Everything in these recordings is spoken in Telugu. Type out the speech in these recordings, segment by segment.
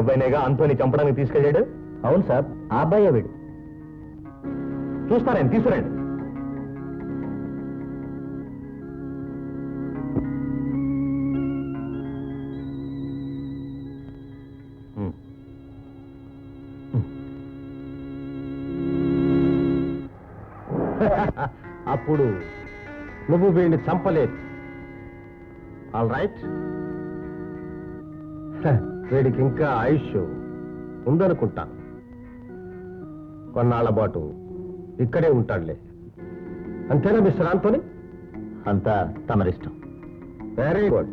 అబ్బాయినేగా అంతోని చంపడానికి తీసుకెళ్ళాడు. అవును సార్, ఆ అబ్బాయే వీడు. చూస్తారేం, తీసుకురండి. అప్పుడు నువ్వు వీడిని చంపలేదు. ఆల్ రైట్, వీడికి ఇంకా ఆయుష్ ఉందనుకుంటాను. కొన్నాళ్ల పాటు ఇక్కడే ఉంటాడులే. అంతేనా మిస్టర్ ఆంటోనీ? అంతా తమరిష్టం. Very good.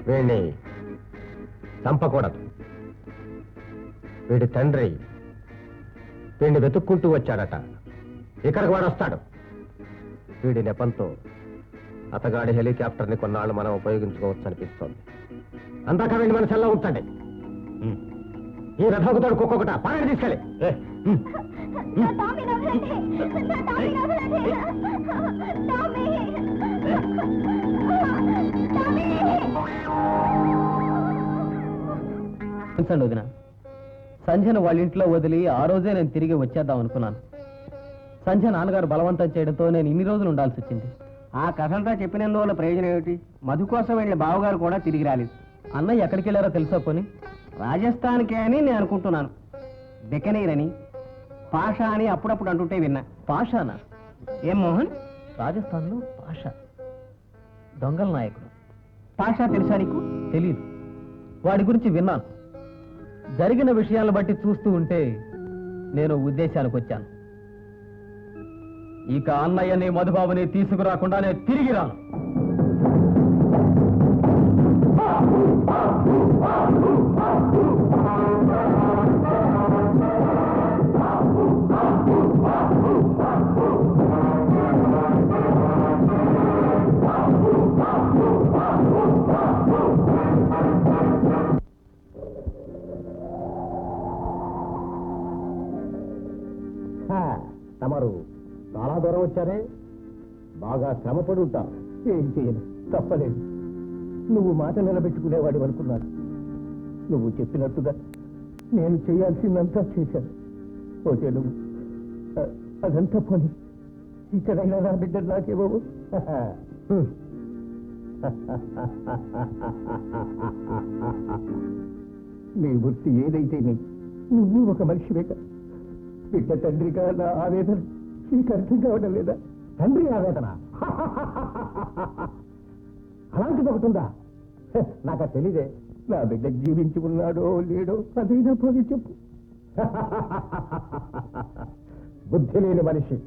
వీడిని చంపకూడదు. వీడి తండ్రి వీడిని వెతుక్కుంటూ వచ్చాడట. ఇక్కడికి వాడు వస్తాడు. వీడి నెపంతో అతగాడి హెలికాప్టర్ని కొన్నాళ్ళు మనం ఉపయోగించుకోవచ్చు అనిపిస్తోంది. అందాక వీడిని మన సెల్లో ఉంచండి. ఈ రథకుతాడు కుక్కొకట పాడి తీసుకెళ్ళి. వదిన, సంధ్యను వాళ్ళ ఇంట్లో వదిలి ఆ రోజే నేను తిరిగి వచ్చేద్దాం అనుకున్నాను. సంధ్య నాన్నగారు బలవంతం చేయడంతో నేను ఇన్ని రోజులు ఉండాల్సి వచ్చింది. ఆ కథంతా చెప్పినందువల్ల ప్రయోజనం ఏమిటి? మధు కోసం వెళ్ళిన బావగారు కూడా తిరిగి రాలేదు. అన్నయ్య ఎక్కడికి వెళ్ళారో తెలుసా పోని? రాజస్థాన్కే అని నేను అనుకుంటున్నాను. బికనీర్ అని, పాషా అని అప్పుడప్పుడు అంటుంటే విన్నా. పాషానా? ఏం మోహన్? రాజస్థాన్లో పాషా దొంగల నాయకుడు. పాషా తెలుసా నీకు? తెలీదు. వాడి గురించి విన్నాను. జరిగిన విషయాలను బట్టి చూస్తూ ఉంటే నేను ఉద్దేశానికి వచ్చాను. ఇక అన్నయ్యని మధుబాబుని తీసుకురాకుండా నేను తిరిగి రాను. తమరు చాలా దూరం వచ్చారే, బాగా శ్రమపడి ఉంటారు. ఏం చేయను, తప్పలేదు. నువ్వు మాట నిలబెట్టుకునేవాడు అనుకున్నాను. నువ్వు చెప్పినట్టుగా నేను చేయాల్సిందంతా చేశాను. పోతే నువ్వు అదంతా పోనీ ఇక్కడైనా నా బిడ్డ నాకేమో. నీ వృత్తి ఏదైతే నువ్వు ఒక మనిషివే కదా. బిడ్డ తండ్రిగా నా ఆవేదన నీకు అర్థం కావడం లేదా? తండ్రి ఆవేదన అలాంటిది ఒకటి ఉందా? నాకు తెలీదే. నా బిడ్డ జీవించి ఉన్నాడో లేడో అదైనా పోనీ చెప్పు. బుద్ధి లేని మనిషి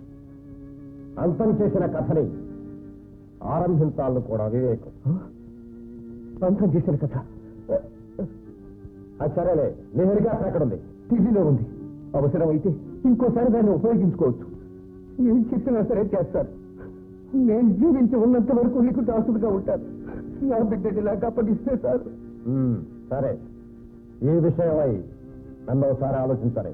అంతం చేసిన కథని ఆరంభించాలను కూడా వివేకం. అంతం చేసిన కథ సరేలే, నీ హెలికాప్టర్ ఎక్కడుంది? ఢిల్లీలో ఉంది. అవసరమైతే ఇంకోసారి దాన్ని ఉపయోగించుకోవచ్చు. ఏం చెప్పినా సరే చేస్తారు. నేను జీవించి ఉన్నంత వరకు నీకు దాసుడుగా ఉంటాను. నా బిడ్డని నాకు అప్పగిస్తే చాలు. సరే, ఈ విషయమై నన్ను ఒకసారి ఆలోచించాలి.